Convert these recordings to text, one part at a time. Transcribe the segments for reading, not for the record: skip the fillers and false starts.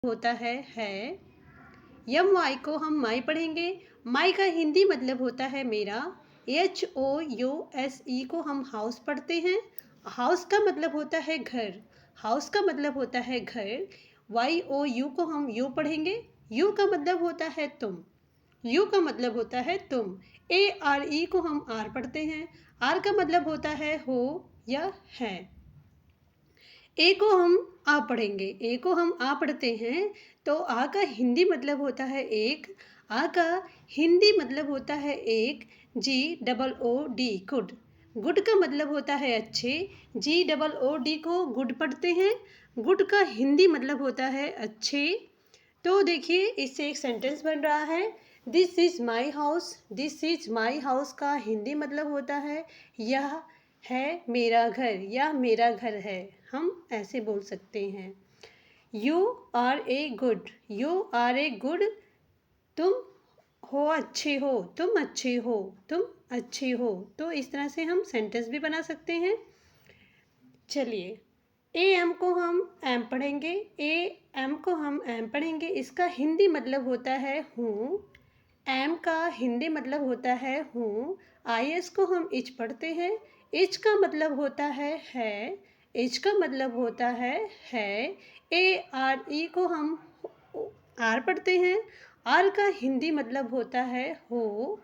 होता है। यम वाई को हम माई पढ़ेंगे। माई का हिंदी मतलब होता है मेरा। HOUSE को हम हाउस पढ़ते हैं। हाउस का मतलब होता है घर। हाउस का मतलब होता है घर। YOU को हम यू पढ़ेंगे। यू का मतलब होता है तुम। यू का मतलब होता है तुम। ARE को हम आर पढ़ते हैं। आर का मतलब होता है हो या है। ए को हम आ पढ़ेंगे। ए को हम आ पढ़ते हैं तो आ का हिंदी मतलब होता है एक। आ का हिंदी मतलब होता है एक। GOOD good. गुड का मतलब होता है अच्छे। GOOD को गुड पढ़ते हैं। गुड का हिंदी मतलब होता है अच्छे। तो देखिए इससे एक सेंटेंस बन रहा है। This is my house. This is my house का हिंदी मतलब होता है यह है मेरा घर या मेरा घर है। हम ऐसे बोल सकते हैं। You are a good. You are a good. तुम हो अच्छे हो। तुम अच्छे हो। तुम अच्छे हो। तो इस तरह से हम सेंटेंस भी बना सकते हैं। चलिए AM को हम एम पढ़ेंगे। AM को हम एम पढ़ेंगे। इसका हिंदी मतलब होता है हूँ। एम का हिंदी मतलब होता है हूँ। IS को हम इच पढ़ते हैं। इच का मतलब होता है। इच का मतलब होता है। ARE को हम आर पढ़ते हैं। आर का हिंदी मतलब होता है हो।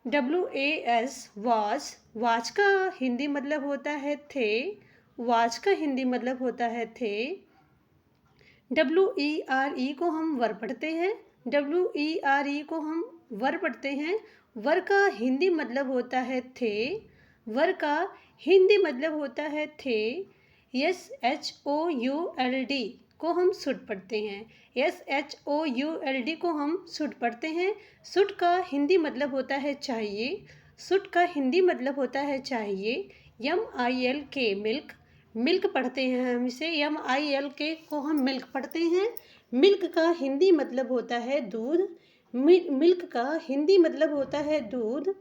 WAS watch. वॉच का हिंदी मतलब होता है थे। वॉच का हिंदी मतलब होता है थे। WERE को हम वर पढ़ते हैं। WERE को हम वर पढ़ते हैं। वर का हिंदी मतलब होता है थे। वर का हिंदी मतलब होता है थे। SHOULD को हम शुड पढ़ते हैं। SHOULD को हम शुड पढ़ते हैं। शुड का हिंदी मतलब होता है चाहिए। शुड का हिंदी मतलब होता है चाहिए। MILK milk. मिल्क पढ़ते हैं हम इसे। MILK को हम मिल्क पढ़ते हैं। मिल्क का हिंदी मतलब होता है दूध। मिल्क का हिंदी मतलब होता है दूध।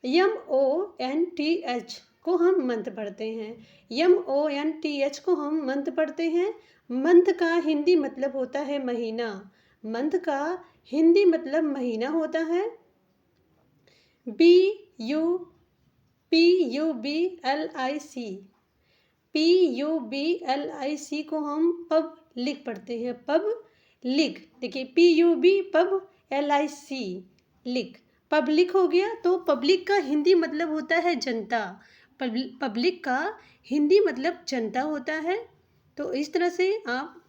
MONTH को हम मंथ पढ़ते हैं। MONTH को हम मंथ पढ़ते हैं। मंथ का हिंदी मतलब होता है महीना। मंथ का हिंदी मतलब महीना होता है। PUBLIC को हम पब लिख पढ़ते हैं। पब लिख। देखिए PUB पब LIC लिख। पब्लिक हो गया। तो पब्लिक का हिंदी मतलब होता है जनता। पब्लिक का हिंदी मतलब जनता होता है। तो इस तरह से आप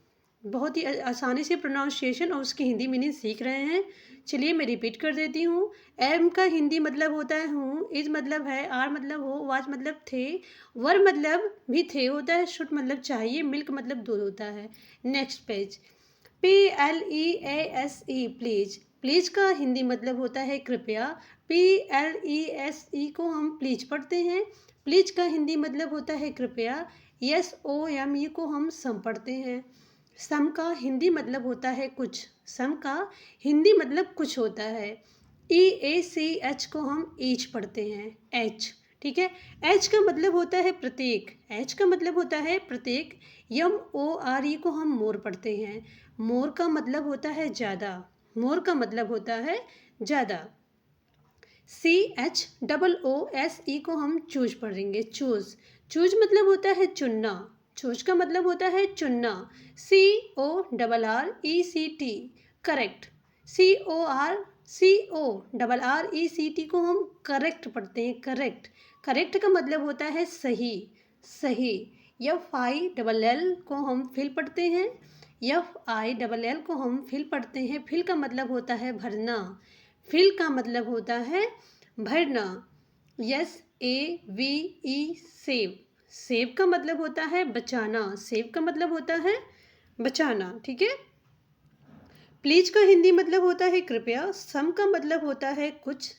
बहुत ही आसानी से प्रोनाउंसिएशन और उसकी हिंदी मीनिंग सीख रहे हैं। चलिए मैं रिपीट कर देती हूँ। एम का हिंदी मतलब होता है हूँ। इज मतलब है। आर मतलब हो। वाच मतलब थे। वर मतलब भी थे होता है। शुड मतलब चाहिए। मिल्क मतलब दूध होता है। Next page. PLEASE please. Please का हिंदी मतलब होता है कृपया। PLESE को हम प्लीज पढ़ते हैं। प्लीज का हिंदी मतलब होता है कृपया। SOME को हम सम पढ़ते हैं। सम का हिंदी मतलब होता है कुछ। सम का हिंदी मतलब कुछ होता है। EACH को हम ईच पढ़ते हैं। एच। ठीक है। एच का मतलब होता है प्रत्येक। एच का मतलब होता है प्रत्येक। MORE को हम मोर पढ़ते हैं। मोर का मतलब होता है ज़्यादा। मोर का मतलब होता है ज़्यादा। CHOOSE को हम चूज पढ़ेंगे। चूज। चूज मतलब होता है चुनना। चूज का मतलब होता है चुनना। CORRECT correct. CORRECT को हम करेक्ट पढ़ते हैं। करेक्ट। करेक्ट का मतलब होता है सही। सही। FILL को हम फिल पढ़ते हैं। FILL को हम फिल पढ़ते हैं। फिल का मतलब होता है भरना। फिल का मतलब होता है भरना। SAVE save. सेव का मतलब होता है बचाना। सेव का मतलब होता है बचाना। ठीक है। प्लीज का हिंदी मतलब होता है कृपया। सम का मतलब होता है कुछ।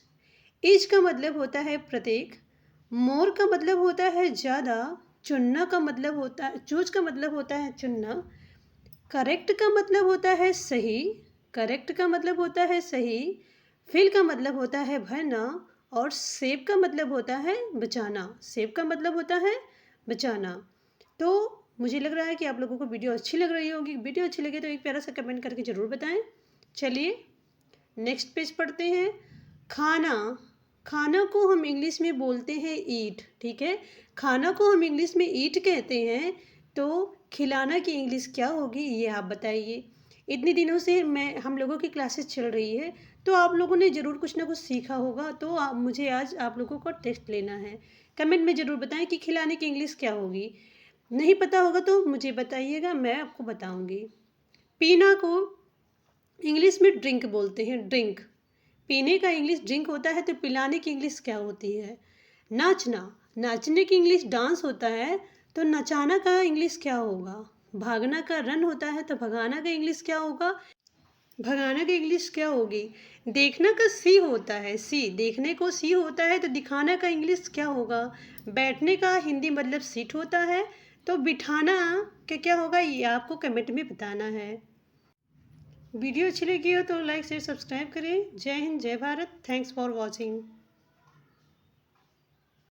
ईच का मतलब होता है प्रत्येक। मोर का मतलब होता है ज़्यादा। चुनना का मतलब होता है चूज का मतलब होता है चुनना। करेक्ट का मतलब होता है सही। करेक्ट का मतलब होता है सही। फिल का मतलब होता है भरना। और सेव का मतलब होता है बचाना। सेव का मतलब होता है बचाना। तो मुझे लग रहा है कि आप लोगों को वीडियो अच्छी लग रही होगी। वीडियो अच्छी लगे तो एक प्यारा सा कमेंट करके ज़रूर बताएं। चलिए नेक्स्ट पेज पढ़ते हैं। खाना, खाना को हम इंग्लिश में बोलते हैं ईट, ठीक है। खाना को हम इंग्लिश में ईट कहते हैं, तो खिलाना की इंग्लिश क्या होगी ये आप बताइए। इतने दिनों से हम लोगों की क्लासेस चल रही है, तो आप लोगों ने ज़रूर कुछ ना कुछ सीखा होगा। तो मुझे आज आप लोगों को टेस्ट लेना है। कमेंट में ज़रूर बताएं कि खिलाने की इंग्लिश क्या होगी। नहीं पता होगा तो मुझे बताइएगा, मैं आपको बताऊंगी। पीना को इंग्लिश में ड्रिंक बोलते हैं, ड्रिंक। पीने का इंग्लिश ड्रिंक होता है, तो पिलाने की इंग्लिश क्या होती है? नाचना, नाचने की इंग्लिश डांस होता है, तो नचाना का इंग्लिश क्या होगा? भागना का रन होता है, तो भगाना का इंग्लिश क्या होगा? भगाना की इंग्लिश क्या होगी? देखना का सी होता है, सी, देखने को सी होता है, तो दिखाना का इंग्लिश क्या होगा? बैठने का हिंदी मतलब सीट होता है, तो बिठाना का क्या होगा ये आपको कमेंट में बताना है। वीडियो अच्छी लगी हो तो लाइक शेयर सब्सक्राइब करें। जय हिंद, जय भारत। Thanks for watching.